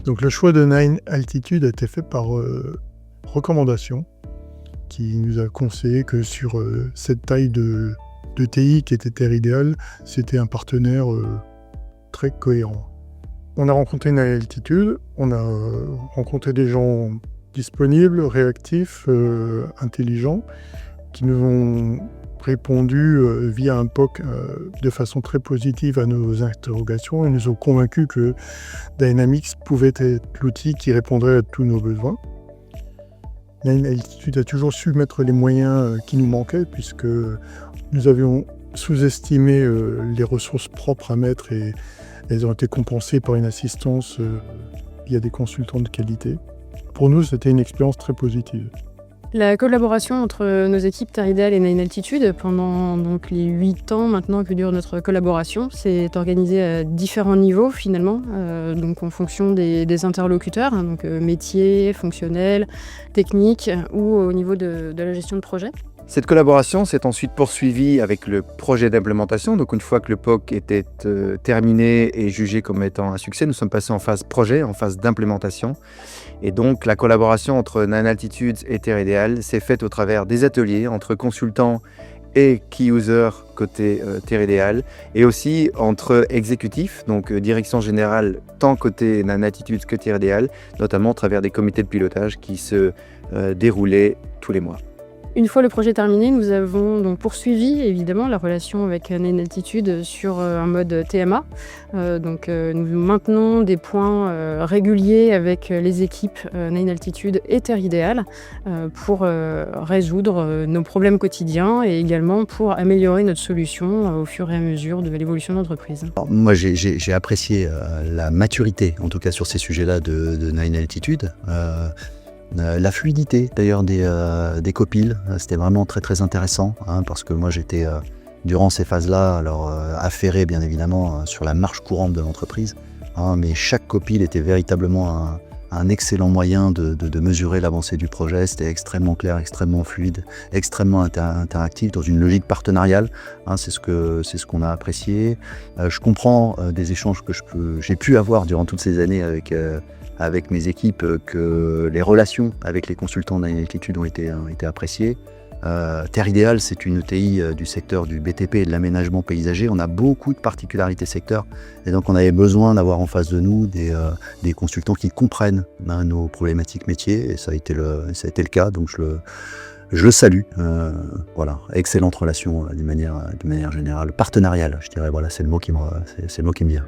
Donc le choix de Nine Altitude a été fait par recommandation, qui nous a conseillé que sur cette taille de TI qui était Terre Idéale, c'était un partenaire très cohérent. On a rencontré Nine Altitude, on a rencontré des gens disponibles, réactifs, intelligents, qui nous ont répondu via un POC de façon très positive à nos interrogations et nous ont convaincus que Dynamics pouvait être l'outil qui répondrait à tous nos besoins. Nine Altitude a toujours su mettre les moyens qui nous manquaient puisque nous avions sous-estimé les ressources propres à mettre et elles ont été compensées par une assistance via des consultants de qualité. Pour nous, c'était une expérience très positive. La collaboration entre nos équipes Terre Idéale et Nine Altitude, pendant donc, les 8 ans maintenant que dure notre collaboration, s'est organisée à différents niveaux finalement, donc en fonction des interlocuteurs, hein, donc métier, fonctionnel, technique ou au niveau de la gestion de projet. Cette collaboration s'est ensuite poursuivie avec le projet d'implémentation. Donc une fois que le POC était terminé et jugé comme étant un succès, nous sommes passés en phase projet, en phase d'implémentation. Et donc la collaboration entre Nine Altitude et Terre Idéale s'est faite au travers des ateliers entre consultants et key users côté Terre Idéale, et aussi entre exécutifs, donc direction générale tant côté Nine Altitude que Terre Idéale, notamment au travers des comités de pilotage qui se déroulaient tous les mois. Une fois le projet terminé, nous avons donc poursuivi évidemment la relation avec Nine Altitude sur un mode TMA. Nous maintenons des points réguliers avec les équipes Nine Altitude et Terre Idéale pour résoudre nos problèmes quotidiens et également pour améliorer notre solution au fur et à mesure de l'évolution de l'entreprise. Alors, moi, j'ai apprécié la maturité, en tout cas sur ces sujets-là, de Nine Altitude. La fluidité d'ailleurs des copiles, c'était vraiment très très intéressant, hein, parce que moi j'étais durant ces phases-là affairé bien évidemment sur la marche courante de l'entreprise, hein, mais chaque copile était véritablement un excellent moyen de mesurer l'avancée du projet. C'était extrêmement clair, extrêmement fluide, extrêmement interactif dans une logique partenariale, hein, c'est ce qu'on a apprécié. Je comprends des échanges que j'ai pu avoir durant toutes ces années avec mes équipes, que les relations avec les consultants Nine Altitude ont été appréciées. Terre Idéale, c'est une ETI du secteur du BTP et de l'aménagement paysager. On a beaucoup de particularités secteur et donc on avait besoin d'avoir en face de nous des consultants qui comprennent nos problématiques métiers, et ça a été le cas, donc je le salue. Voilà, excellente relation d'une manière générale, partenariale, je dirais, voilà, c'est le mot qui me vient.